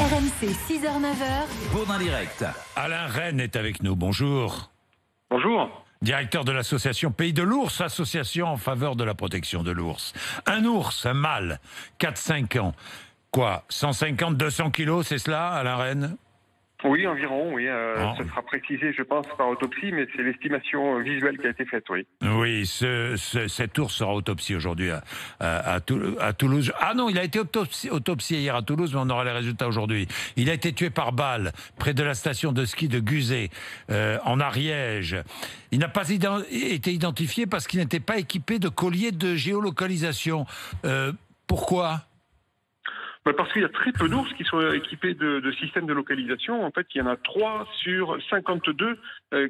RMC 6h-9h. Bourdin Direct. Alain Rennes est avec nous, bonjour. Bonjour. Directeur de l'association Pays de l'Ours, association en faveur de la protection de l'ours. Un ours, un mâle, 4-5 ans. Quoi, 150, 200 kilos, c'est cela, Alain Rennes? Oui, environ, oui. Ça sera précisé, je pense, par autopsie, mais c'est l'estimation visuelle qui a été faite, oui. Oui, cet ours sera autopsié aujourd'hui à Toulouse. Ah non, il a été autopsié hier à Toulouse, mais on aura les résultats aujourd'hui. Il a été tué par balle près de la station de ski de Guzet, en Ariège. Il n'a pas été identifié parce qu'il n'était pas équipé de collier de géolocalisation. Pourquoi ? Parce qu'il y a très peu d'ours qui sont équipés de systèmes de localisation. En fait, il y en a 3 sur 52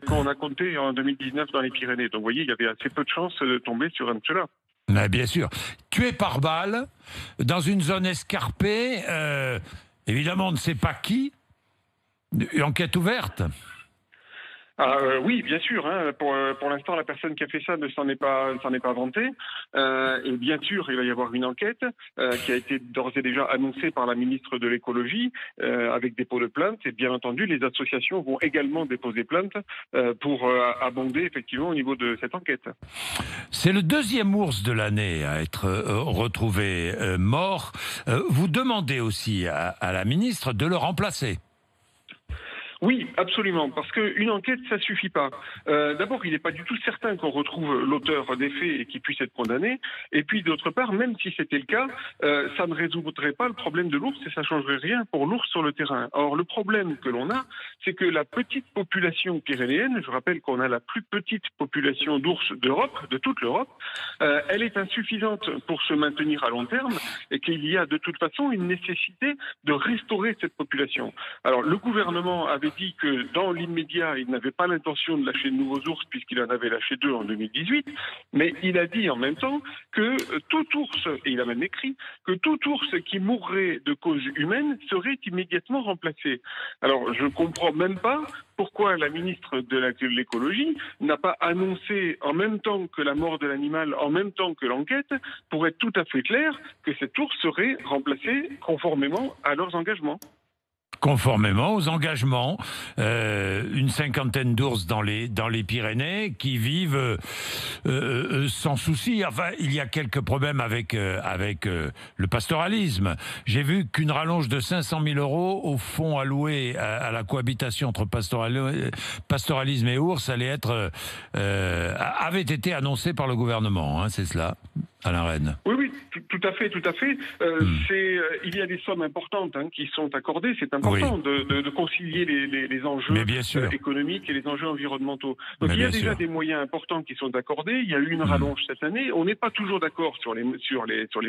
qu'on a compté en 2019 dans les Pyrénées. Donc, vous voyez, il y avait assez peu de chances de tomber sur un de ceux-là. Mais bien sûr. Tué par balle, dans une zone escarpée, évidemment, on ne sait pas qui. Une enquête ouverte. Oui, bien sûr. Hein. Pour l'instant, la personne qui a fait ça ne s'en est pas vantée. Et bien sûr, il va y avoir une enquête qui a été d'ores et déjà annoncée par la ministre de l'écologie avec dépôt de plainte. Et bien entendu, les associations vont également déposer plainte pour abonder effectivement au niveau de cette enquête. C'est le deuxième ours de l'année à être retrouvé mort. Vous demandez aussi à la ministre de le remplacer. Oui, absolument, parce qu'une enquête, ça suffit pas. D'abord, il n'est pas du tout certain qu'on retrouve l'auteur des faits et qu'il puisse être condamné. Et puis, d'autre part, même si c'était le cas, ça ne résoudrait pas le problème de l'ours et ça changerait rien pour l'ours sur le terrain. Or, le problème que l'on a, c'est que la petite population pyrénéenne, je rappelle qu'on a la plus petite population d'ours d'Europe, de toute l'Europe, elle est insuffisante pour se maintenir à long terme et qu'il y a de toute façon une nécessité de restaurer cette population. Alors, le gouvernement avait dit que dans l'immédiat, il n'avait pas l'intention de lâcher de nouveaux ours puisqu'il en avait lâché 2 en 2018, mais il a dit en même temps que tout ours, et il a même écrit, que tout ours qui mourrait de cause humaine serait immédiatement remplacé. Alors, je comprends même pas pourquoi la ministre de l'écologie n'a pas annoncé en même temps que la mort de l'animal, en même temps que l'enquête, pour être tout à fait clair que cet ours serait remplacé conformément à leurs engagements. Conformément aux engagements, une cinquantaine d'ours dans les Pyrénées qui vivent sans souci. Enfin, il y a quelques problèmes avec le pastoralisme. J'ai vu qu'une rallonge de 500 000 € au fonds alloué à la cohabitation entre pastoralisme et ours avait été annoncée par le gouvernement. Hein, c'est cela, Alain Rennes. Oui, tout à fait. Il y a des sommes importantes qui sont accordées. C'est important de concilier les enjeux économiques et les enjeux environnementaux. Donc il y a déjà des moyens importants qui sont accordés. Il y a eu une rallonge cette année. On n'est pas toujours d'accord sur les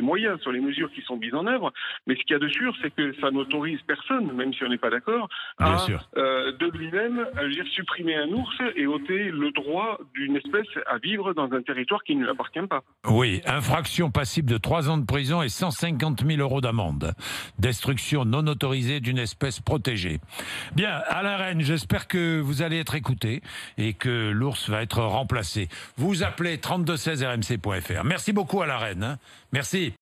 moyens, sur les mesures qui sont mises en œuvre. Mais ce qu'il y a de sûr, c'est que ça n'autorise personne, même si on n'est pas d'accord, à de lui-même supprimer un ours et ôter le droit d'une espèce à vivre dans un territoire qui ne lui appartient pas. Oui, infraction passible de 3 ans de prison et 150 000 € d'amende. Destruction non autorisée d'une espèce protégée. Bien, Alain Rennes, j'espère que vous allez être écouté et que l'ours va être remplacé. Vous appelez 32 16 rmc.fr. Merci beaucoup Alain Rennes. Merci.